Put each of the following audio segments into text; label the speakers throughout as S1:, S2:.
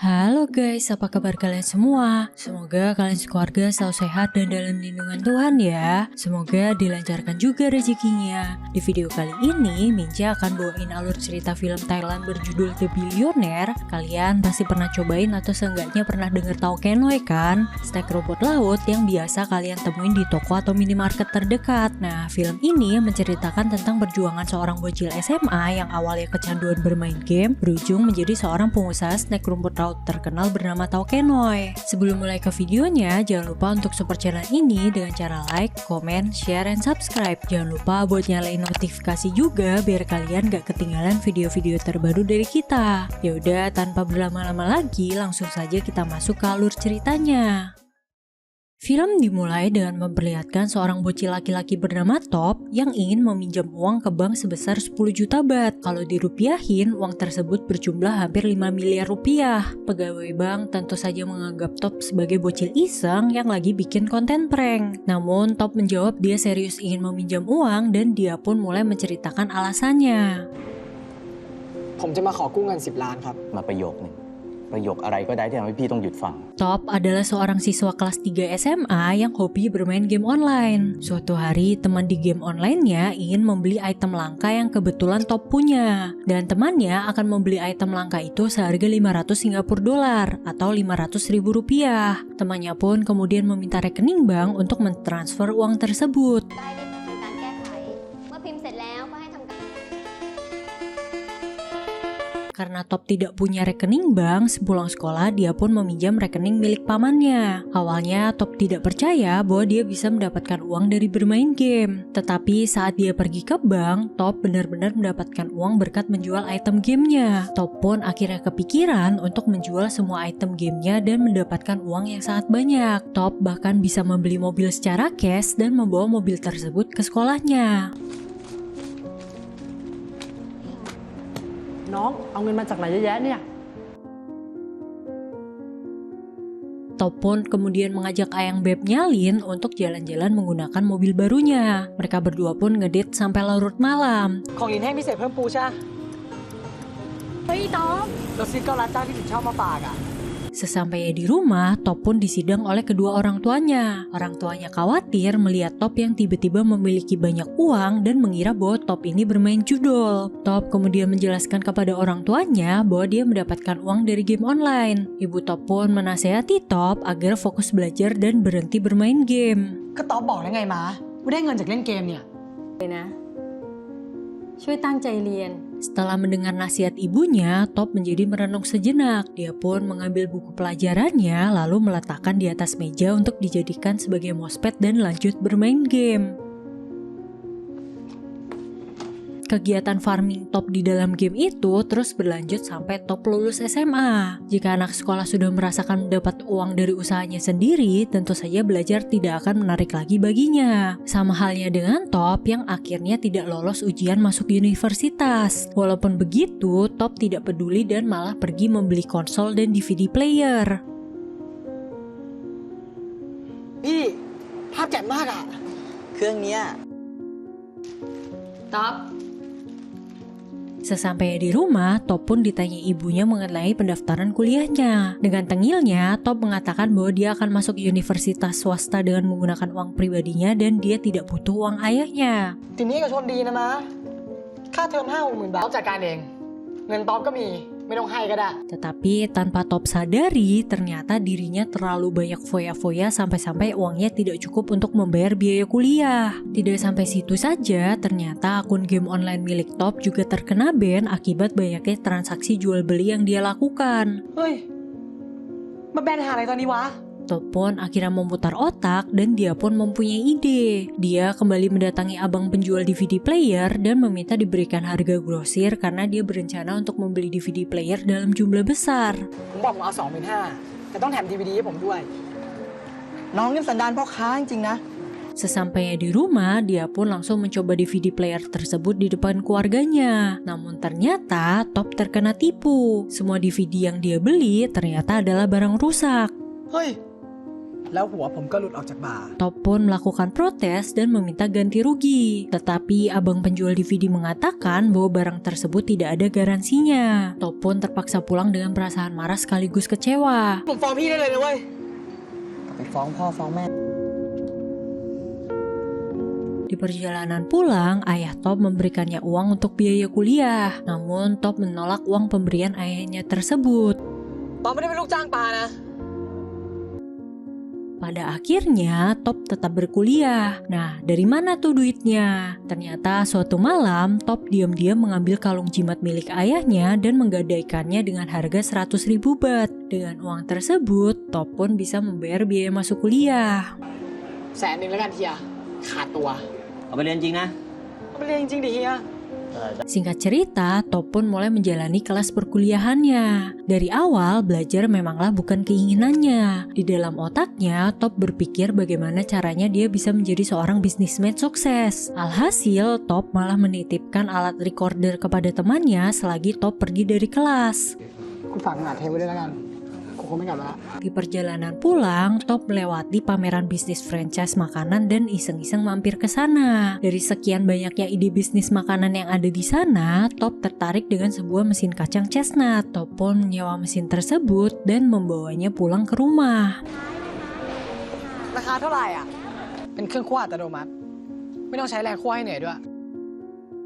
S1: Halo guys, apa kabar kalian semua? Semoga kalian sekeluarga selalu sehat dan dalam lindungan Tuhan ya. Semoga dilancarkan juga rezekinya. Di video kali ini, Minja akan bawain alur cerita film Thailand berjudul The Billionaire. Kalian pasti pernah cobain atau seenggaknya pernah denger tahu kenoi kan? Snack robot laut yang biasa kalian temuin di toko atau minimarket terdekat. Nah, film ini menceritakan tentang perjuangan seorang bocil SMA yang awalnya kecanduan bermain game, berujung menjadi seorang pengusaha snack rumput laut terkenal bernama Tao Kenoi. Sebelum mulai ke videonya, jangan lupa untuk support channel ini dengan cara like, komen, share, dan subscribe. Jangan lupa buat nyalain notifikasi juga biar kalian gak ketinggalan video-video terbaru dari kita. Yaudah, tanpa berlama-lama lagi, langsung saja kita masuk ke alur ceritanya. Film dimulai dengan memperlihatkan seorang bocil laki-laki bernama Top yang ingin meminjam uang ke bank sebesar 10 juta baht. Kalau dirupiahin, uang tersebut berjumlah hampir 5 miliar rupiah. Pegawai bank tentu saja menganggap Top sebagai bocil iseng yang lagi bikin konten prank. Namun Top menjawab dia serius ingin meminjam uang dan dia pun mulai menceritakan alasannya.
S2: ผมจะมาขอกู้เงิน10 ล้านครับมาประโยคนึงประโยคอะไรก็ได้ที่ทำให้พี่ต้องหยุดฟัง
S1: Top adalah seorang siswa kelas 3 SMA yang hobi bermain game online. Suatu hari, teman di game online-nya ingin membeli item langka yang kebetulan Top punya. Dan temannya akan membeli item langka itu seharga 500 Singapura dolar atau 500 ribu rupiah. Temannya pun kemudian meminta rekening bank untuk mentransfer uang tersebut. Karena Top tidak punya rekening bank, sepulang sekolah dia pun meminjam rekening milik pamannya. Awalnya Top tidak percaya bahwa dia bisa mendapatkan uang dari bermain game. Tetapi saat dia pergi ke bank, Top benar-benar mendapatkan uang berkat menjual item gamenya. Top pun akhirnya kepikiran untuk menjual semua item gamenya dan mendapatkan uang yang sangat banyak. Top bahkan bisa membeli mobil secara cash dan membawa mobil tersebut ke sekolahnya.
S3: น้องเอาเงินมาจากไหนเยอะแยะเนี่ย
S1: Top pun kemudian mengajak Ayang Beb Nyalin untuk jalan-jalan menggunakan mobil barunya. Mereka berdua pun ngedate sampai larut malam.
S2: ของลินแห้งพิเศษเพิ่มปูใช่ไหมเฮ้ยน้องเราซื้อเกาลัดเจ้าที่ลินชอบมาฝากอ่ะ
S1: Sesampainya di rumah, Top pun disidang oleh kedua orang tuanya. Orang tuanya khawatir melihat Top yang tiba-tiba memiliki banyak uang dan mengira bahwa Top ini bermain judul. Top kemudian menjelaskan kepada orang tuanya bahwa dia mendapatkan uang dari game online. Ibu Top pun menasehati Top agar fokus belajar dan berhenti bermain game.
S3: ก็ตอบบอกแล้วไงมาว่าได้เงินจากเล่นเกมเนี่ย ช่วยตั้งใจเรียน
S1: Setelah mendengar nasihat ibunya, Top menjadi merenung sejenak. Dia pun mengambil buku pelajarannya lalu meletakkan di atas meja untuk dijadikan sebagai mousepad dan lanjut bermain game. Kegiatan farming Top di dalam game itu terus berlanjut sampai Top lulus SMA. Jika anak sekolah sudah merasakan mendapat uang dari usahanya sendiri, tentu saja belajar tidak akan menarik lagi baginya. Sama halnya dengan Top yang akhirnya tidak lolos ujian masuk universitas. Walaupun begitu, Top tidak peduli dan malah pergi membeli konsol dan DVD player.
S2: พี่ภาพแจ่มมากอ่ะเครื่องเนี้ย
S3: ต๊อบ
S1: Sesampainya di rumah, Top pun ditanya ibunya mengenai pendaftaran kuliahnya. Dengan tengilnya, Top mengatakan bahwa dia akan masuk universitas swasta dengan menggunakan uang pribadinya dan dia tidak butuh uang ayahnya.
S2: ทีนี้ก็ชนดีนะมาค่าเทอม50,000 บาทจัดการเองเงินตอบก็มีไม่ต้องให้ก็ได้
S1: Tetapi tanpa Top sadari, ternyata dirinya terlalu banyak foya-foya sampai-sampai uangnya tidak cukup untuk membayar biaya kuliah. Tidak sampai situ saja, ternyata akun game online milik Top juga terkena ban akibat banyaknya transaksi jual beli yang dia lakukan.
S2: เฮ้ยมาแบนหาอะไรตอนนี้วะ
S1: Top pun akhirnya memutar otak dan dia pun mempunyai ide. Dia kembali mendatangi abang penjual DVD player dan meminta diberikan harga grosir karena dia berencana untuk membeli DVD player dalam jumlah besar.
S2: ผมบอกผมเอา 25,000 แต่ต้องแถม DVD ให้ผมด้วยน้องนี่สันดานพ่อค้าจริงๆนะ
S1: Sesampainya di rumah, dia pun langsung mencoba DVD player tersebut di depan keluarganya. Namun ternyata Top terkena tipu. Semua DVD yang dia beli ternyata adalah barang rusak.
S2: เฮ้ย แล้วหัวผมก็หลุดออกจากบ่า
S1: Top pun melakukan protes dan meminta ganti rugi. Tetapi abang penjual DVD mengatakan bahwa barang tersebut tidak ada garansinya. Top pun terpaksa pulang dengan perasaan marah sekaligus kecewa.
S2: ผมฟ้องพี่ได้เลยนะเว้ยไปฟ้องพ่อฟ้องแม่
S1: Di perjalanan pulang, ayah Top memberikannya uang untuk biaya kuliah. Namun Top menolak uang pemberian ayahnya tersebut.
S2: ตอนไม่ได้เป็นลูกจ้างปานะ
S1: Pada akhirnya, Top tetap berkuliah. Nah, dari mana tuh duitnya? Ternyata suatu malam, Top diam-diam mengambil kalung jimat milik ayahnya dan menggadaikannya dengan harga 100.000 baht. Dengan uang tersebut, Top pun bisa membayar biaya masuk kuliah.
S2: 100,000แล้วกันเฮียขาดตัว
S4: เอาไปเรียนจริงนะ
S2: เอาไปเรียนจริงๆดิเฮีย
S1: Singkat cerita, Top pun mulai menjalani kelas perkuliahannya. Dari awal, belajar memanglah bukan keinginannya. Di dalam otaknya, Top berpikir bagaimana caranya dia bisa menjadi seorang bisnismen sukses. Alhasil, Top malah menitipkan alat recorder kepada temannya selagi Top pergi dari kelas.
S2: กูฝากงานเทปไว้ด้วยแล้วกันกูคงไม่กลับแล้ว
S1: Di perjalanan pulang, Top melewati pameran bisnis franchise makanan dan iseng-iseng mampir ke sana. Dari sekian banyaknya ide bisnis makanan yang ada di sana, Top tertarik dengan sebuah mesin kacang chestnut. Top pun menyewa mesin tersebut dan membawanya pulang ke rumah.
S2: ราคาเท่าไหร่อ่ะ เป็นเครื่องคั่วอัตโนมัติ ไม่ต้องใช้แรงคั่วให้เหนื่อยด้วย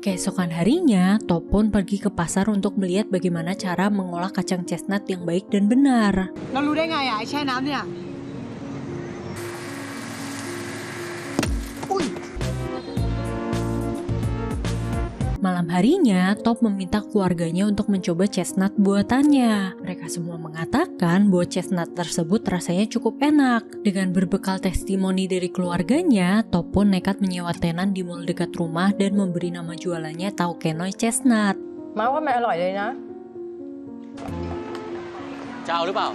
S1: Keesokan harinya, Top pun pergi ke pasar untuk melihat bagaimana cara mengolah kacang chestnut yang baik dan benar.
S2: เรารู้ได้ไงอ่ะไอ้แช่น้ำเนี่ย อุ้ย
S1: Malam harinya, Top meminta keluarganya untuk mencoba chestnut buatannya. Mereka semua mengatakan bahwa chestnut tersebut rasanya cukup enak. Dengan berbekal testimoni dari keluarganya, Top pun nekat menyewa tenan di mall dekat rumah dan memberi nama jualannya Tau Kenoy Chestnut.
S3: มาว่ามันอร่อยเลยนะ
S4: จะเอาหรือเปล่า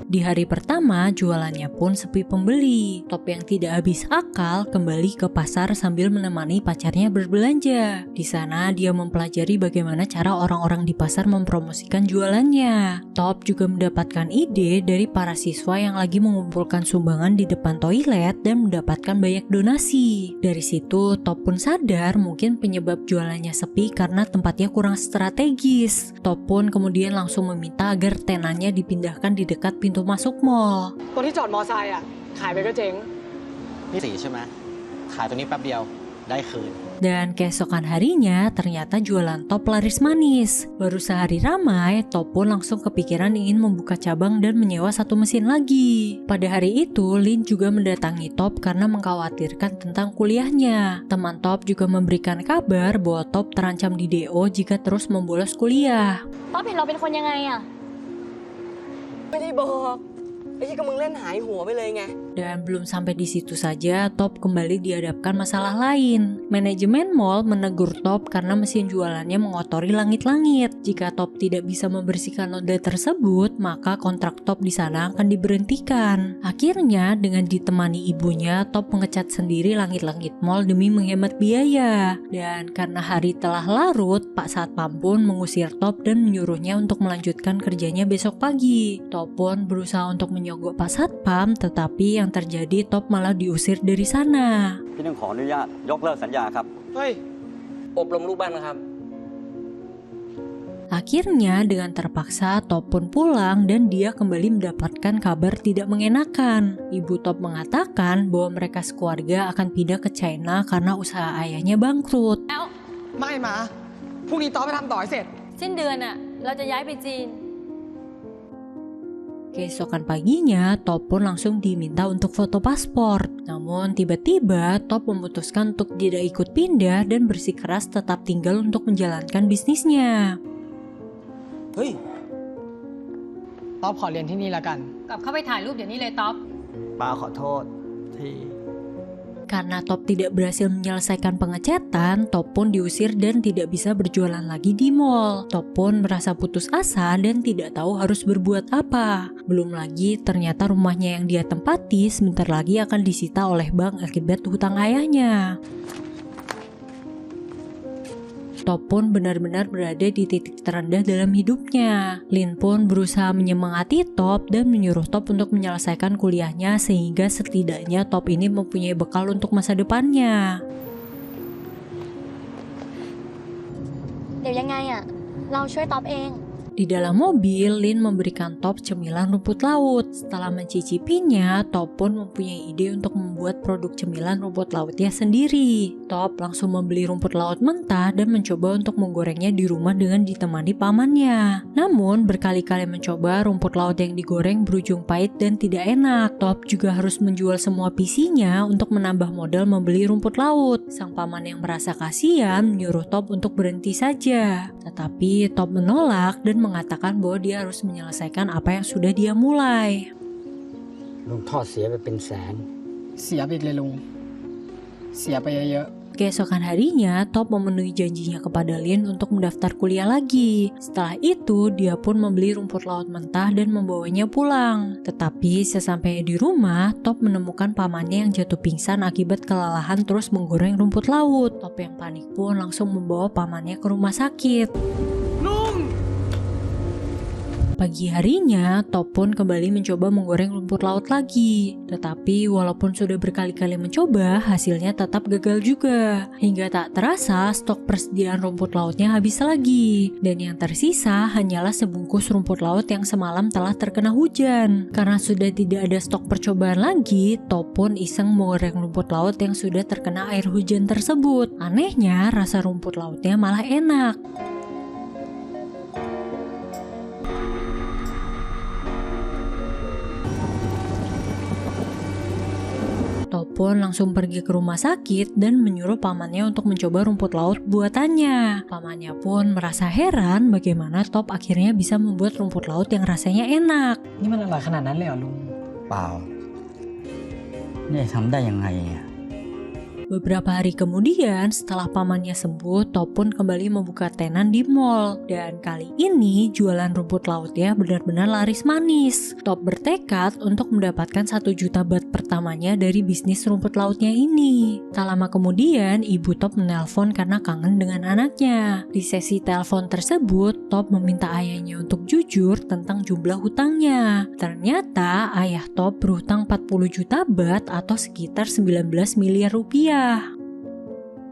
S1: Di hari pertama, jualannya pun sepi pembeli. Top yang tidak habis akal kembali ke pasar sambil menemani pacarnya berbelanja. Di sana, dia mempelajari bagaimana cara orang-orang di pasar mempromosikan jualannya. Top juga mendapatkan ide dari para siswa yang lagi mengumpulkan sumbangan di depan toilet dan mendapatkan banyak donasi. Dari situ, Top pun sadar mungkin penyebab jualannya sepi karena tempatnya kurang strategis. Top pun kemudian langsung meminta agar tenannya dipindahkan di dekat pintu masuk mall.
S2: ตัวที่จอดมอไซค์อ่ะ ขายไปก็เจ๊ง
S4: นี่สีใช่ไหม ขายตัวนี้แป๊บเดียว ได้คืน
S1: Dan keesokan harinya ternyata jualan Top laris manis. Baru sehari ramai, Top pun langsung kepikiran ingin membuka cabang dan menyewa satu mesin lagi. Pada hari itu, Lin juga mendatangi Top karena mengkhawatirkan tentang kuliahnya. Teman Top juga memberikan kabar bahwa Top terancam di DO jika terus membolos kuliah.
S5: ป๊อปเห็นเราเป็นคนยังไงอะ
S6: ไม่ได้บอกไอ้ที่ก็มึงเล่นหายหัวไปเลยไง
S1: Dan belum sampai di situ saja, Top kembali dihadapkan masalah lain. Manajemen mall menegur Top karena mesin jualannya mengotori langit-langit. Jika Top tidak bisa membersihkan noda tersebut, maka kontrak Top di sana akan diberhentikan. Akhirnya, dengan ditemani ibunya, Top mengecat sendiri langit-langit mall demi menghemat biaya. Dan karena hari telah larut, Pak Satpam pun mengusir Top dan menyuruhnya untuk melanjutkan kerjanya besok pagi. Top pun berusaha untuk menyogok Pak Satpam, tetapi yang terjadi Top malah diusir dari sana.
S7: พี่ต้องขออนุญาตยกเลิกสัญญาครับ
S2: เฮ้ย
S6: อบรมลูกบ้านนะครับ
S1: Akhirnya dengan terpaksa Top pun pulang dan dia kembali mendapatkan kabar tidak mengenakan. Ibu Top mengatakan bahwa mereka sekeluarga akan pindah ke China karena usaha ayahnya bangkrut.
S2: ไม่มา พรุ่งนี้ต้อไปทำต่อให้เสร็จ
S5: สิ้นเดือนอะเราจะย้ายไปจีน
S1: Keesokan paginya, Top pun langsung diminta untuk foto paspor. Namun tiba-tiba Top memutuskan untuk tidak ikut pindah dan bersikeras tetap tinggal untuk menjalankan bisnisnya.
S6: เฮ้ย
S2: ต้อขอเรียนที่นี่ละกัน
S5: กลับเข้าไปถ่ายรูปเดี๋ยวนี้เลยท็อป
S6: ป้าขอโทษที่
S1: Karena Top tidak berhasil menyelesaikan pengecatan, Top pun diusir dan tidak bisa berjualan lagi di mall. Top pun merasa putus asa dan tidak tahu harus berbuat apa. Belum lagi ternyata rumahnya yang dia tempati sebentar lagi akan disita oleh bank akibat hutang ayahnya. Top pun benar-benar berada di titik terendah dalam hidupnya. Lin pun berusaha menyemangati Top dan menyuruh Top untuk menyelesaikan kuliahnya sehingga setidaknya Top ini mempunyai bekal untuk masa depannya.
S5: เดี๋ยวยังไงอะเราช่วยต๊อบเอง
S1: Di dalam mobil, Lin memberikan Top cemilan rumput laut. Setelah mencicipinya, Top pun mempunyai ide untuk membuat produk cemilan rumput lautnya sendiri. Top langsung membeli rumput laut mentah dan mencoba untuk menggorengnya di rumah dengan ditemani pamannya. Namun, berkali-kali mencoba, rumput laut yang digoreng berujung pahit dan tidak enak. Top juga harus menjual semua PC-nya untuk menambah modal membeli rumput laut. Sang paman yang merasa kasihan menyuruh Top untuk berhenti saja. Tetapi Top menolak dan mengatakan bahwa dia harus menyelesaikan apa yang sudah dia mulai.
S8: ลุงทอดเสียไปเป็นแสน
S2: เสียไปอีกเลยลุง เสียไปเยอะ
S1: Keesokan harinya, Top memenuhi janjinya kepada Lin untuk mendaftar kuliah lagi. Setelah itu, dia pun membeli rumput laut mentah dan membawanya pulang. Tetapi sesampainya di rumah, Top menemukan pamannya yang jatuh pingsan akibat kelelahan terus menggoreng rumput laut. Top yang panik pun langsung membawa pamannya ke rumah sakit. Pagi harinya, Top pun kembali mencoba menggoreng rumput laut lagi. Tetapi walaupun sudah berkali-kali mencoba, hasilnya tetap gagal juga. Hingga tak terasa, stok persediaan rumput lautnya habis lagi. Dan yang tersisa hanyalah sebungkus rumput laut yang semalam telah terkena hujan. Karena sudah tidak ada stok percobaan lagi, Top pun iseng menggoreng rumput laut yang sudah terkena air hujan tersebut. Anehnya, rasa rumput lautnya malah enak. Top pun langsung pergi ke rumah sakit dan menyuruh pamannya untuk mencoba rumput laut buatannya. Pamannya pun merasa heran bagaimana Top akhirnya bisa membuat rumput laut yang rasanya enak.
S2: นี่มันอร่อยขนาดนั้นเลยเหรอลุง
S8: เปล่าเนี่ยทำได้ยังไงอ่ะ
S1: Beberapa hari kemudian, setelah pamannya sembuh, Top pun kembali membuka tenan di mall. Dan kali ini, jualan rumput lautnya benar-benar laris manis. Top bertekad untuk mendapatkan 1 juta baht pertamanya dari bisnis rumput lautnya ini. Tak lama kemudian, ibu Top menelpon karena kangen dengan anaknya. Di sesi telepon tersebut, Top meminta ayahnya untuk jujur tentang jumlah hutangnya. Ternyata, ayah Top berhutang 40 juta baht atau sekitar 19 miliar rupiah.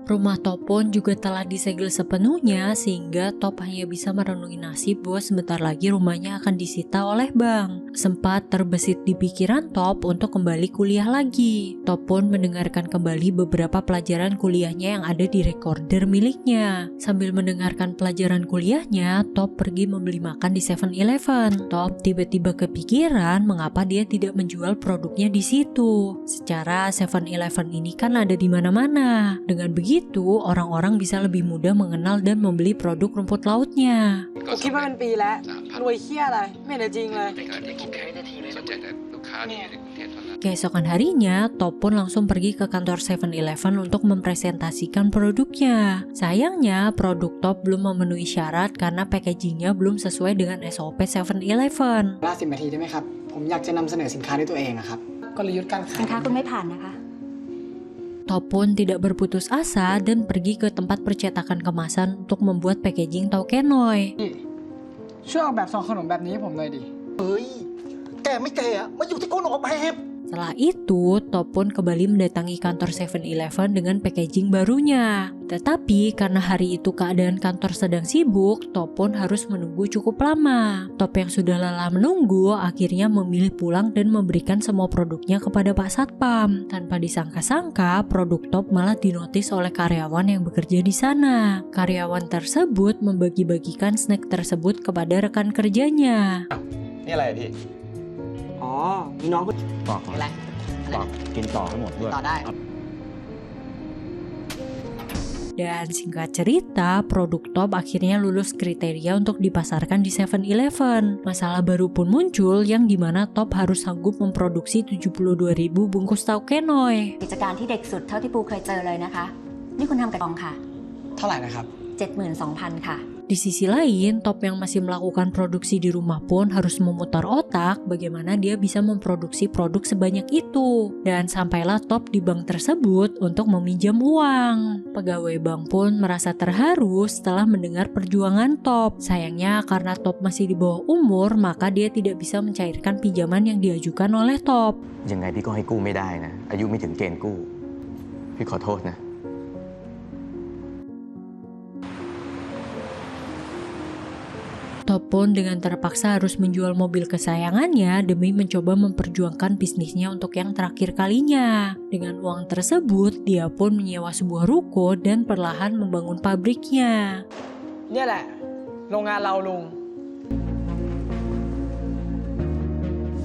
S1: Rumah Top pun juga telah disegel sepenuhnya sehingga Top hanya bisa merenungi nasib bahwa sebentar lagi rumahnya akan disita oleh bank. Sempat terbesit di pikiran Top untuk kembali kuliah lagi. Top pun mendengarkan kembali beberapa pelajaran kuliahnya yang ada di recorder miliknya. Sambil mendengarkan pelajaran kuliahnya, Top pergi membeli makan di 7-Eleven. Top tiba-tiba kepikiran mengapa dia tidak menjual produknya di situ. Secara 7-Eleven ini kan ada di mana-mana. Dengan begitu, orang-orang bisa lebih mudah mengenal dan membeli produk rumput lautnya.
S2: กูคิดว่าเป็นปีแล้ว รวยเหี้ยอะไร ไม่เห็นจะจริงเลย
S1: Keesokan harinya, Top pun langsung pergi ke kantor 7-Eleven untuk mempresentasikan produknya. Sayangnya, produk Top belum memenuhi syarat karena packagingnya belum sesuai dengan SOP 7-Eleven.
S2: ล่า10 นาทีได้ไหมครับ ผมอยากจะนำเสนอสินค้าด้วยตัวเองอะครับ กลยุทธ์การขาย
S5: สินค้าคุณไม่ผ่านนะคะ
S1: Top pun tidak berputus asa dan pergi ke tempat percetakan kemasan untuk membuat packaging Taukenoi.
S2: ช่วยออกแบบซองขนมแบบนี้ให้ผมหน่อยดิ
S8: เฮ้ย แกไม่แกอ่ะมาอยู่ที่ก้นออกแบบ
S1: Setelah itu, Top pun kembali mendatangi kantor 7-Eleven dengan packaging barunya. Tetapi karena hari itu keadaan kantor sedang sibuk, Top pun harus menunggu cukup lama. Top yang sudah lelah menunggu akhirnya memilih pulang dan memberikan semua produknya kepada Pak Satpam. Tanpa disangka-sangka, produk Top malah dinotis oleh karyawan yang bekerja di sana. Karyawan tersebut membagi-bagikan snack tersebut kepada rekan kerjanya.
S4: นี่อะไรพี่
S6: อ๋อ มีน้อง
S7: บอก
S2: อะไร
S7: บอกกินต่อให้หมดด้วย
S2: ต่อได้
S1: Dan singkat cerita, produk Top akhirnya lulus kriteria untuk dipasarkan di 7-Eleven. Masalah baru pun muncul yang dimana Top harus sanggup memproduksi 72.000 bungkus Taukenoi.
S9: กิจการที่เด็กสุดเท่าที่ปูเคยเจอเลยนะคะ นี่คุณทำกับกองค่ะ
S2: เท่าไหร่นะครับ
S9: 72,000 ค่ะ
S1: Di sisi lain, Top yang masih melakukan produksi di rumah pun harus memutar otak bagaimana dia bisa memproduksi produk sebanyak itu. Dan sampailah Top di bank tersebut untuk meminjam uang. Pegawai bank pun merasa terharu setelah mendengar perjuangan Top. Sayangnya karena Top masih di bawah umur, maka dia tidak bisa mencairkan pinjaman yang diajukan oleh Top.
S9: ยังไงพี่ก็ให้กู้ไม่ได้นะ อายุไม่ถึงเกณฑ์กู้ พี่ขอโทษนะ
S1: Top pun dengan terpaksa harus menjual mobil kesayangannya demi mencoba memperjuangkan bisnisnya untuk yang terakhir kalinya. Dengan uang tersebut, dia pun menyewa sebuah ruko dan perlahan membangun pabriknya.
S2: เนี่ยแหละโรงงานเราลุง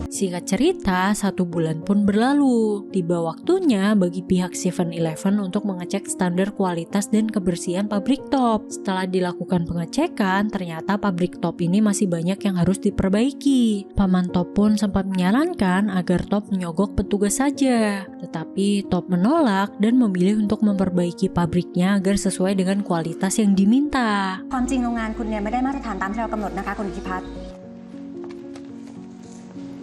S1: Singkat cerita, 1 bulan pun berlalu. Tiba waktunya bagi pihak 7-Eleven untuk mengecek standar kualitas dan kebersihan pabrik Top. Setelah dilakukan pengecekan, ternyata pabrik Top ini masih banyak yang harus diperbaiki. Paman Top pun sempat menyarankan agar Top menyogok petugas saja. Tetapi Top menolak dan memilih untuk memperbaiki pabriknya agar sesuai dengan kualitas yang diminta.
S10: ความจริงโรงงานคุณเนี่ยไม่ได้มาตรฐานตามที่เรากำหนดนะคะคุณอิทธิพัฒน์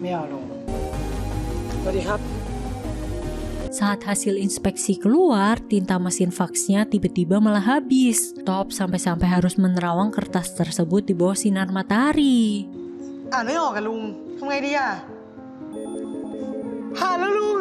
S2: ไม่เอาลุงสวัสดีครับ
S1: Saat hasil inspeksi keluar, tinta mesin faksnya tiba-tiba malah habis. Top sampai-sampai harus menerawang kertas tersebut di bawah sinar matahari.
S2: อ่านไม่ออกกันลุงทำไงดีอ่ะผ่านแล้วลุง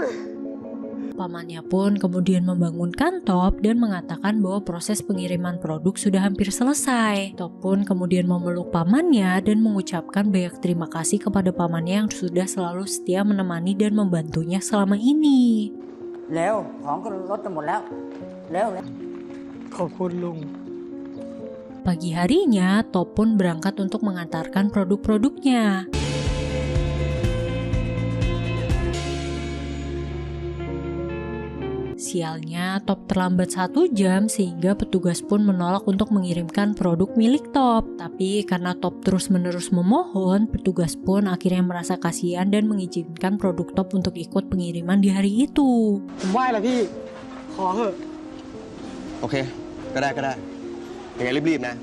S1: Pamannya pun kemudian membangunkan Top dan mengatakan bahwa proses pengiriman produk sudah hampir selesai. Top pun kemudian memeluk pamannya dan mengucapkan banyak terima kasih kepada pamannya yang sudah selalu setia menemani dan membantunya selama ini.
S8: เร็วของก็ลดกันหมดแล้วเร็ว
S2: ขอบคุณลุง
S1: Pagi harinya, Top pun berangkat untuk mengantarkan produk-produknya. Sialnya, Top terlambat 1 jam sehingga petugas pun menolak untuk mengirimkan produk milik Top. Tapi karena Top terus-menerus memohon, petugas pun akhirnya merasa kasihan dan mengizinkan produk Top untuk ikut pengiriman di hari itu.
S2: ผมไหว้แล้วพี่ ขอเถอะ
S9: โอเค ก็ได้ยังไงรีบๆนะ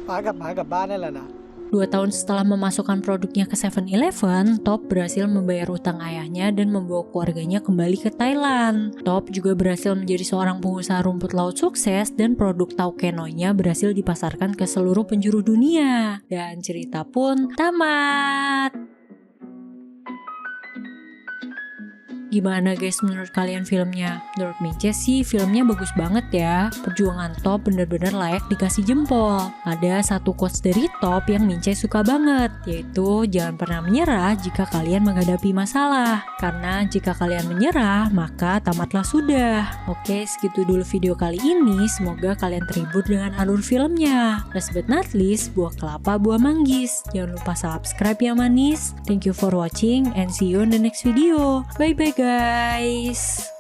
S2: ป้ากลับบ้านนั่นแหละนะ
S1: 2 tahun setelah memasukkan produknya ke 7-Eleven, Top berhasil membayar utang ayahnya dan membawa keluarganya kembali ke Thailand. Top juga berhasil menjadi seorang pengusaha rumput laut sukses dan produk Taukenoy-nya berhasil dipasarkan ke seluruh penjuru dunia. Dan cerita pun tamat. Gimana guys menurut kalian filmnya? Menurut Mince sih filmnya bagus banget ya. Perjuangan Top bener-bener layak dikasih jempol. Ada satu quotes dari Top yang Mince suka banget, yaitu jangan pernah menyerah jika kalian menghadapi masalah. Karena jika kalian menyerah, maka tamatlah sudah. Oke, segitu dulu video kali ini. Semoga kalian terhibur dengan alur filmnya. Last but not least, buah kelapa, buah manggis. Jangan lupa subscribe ya manis. Thank you for watching and see you in the next video. Bye bye guys.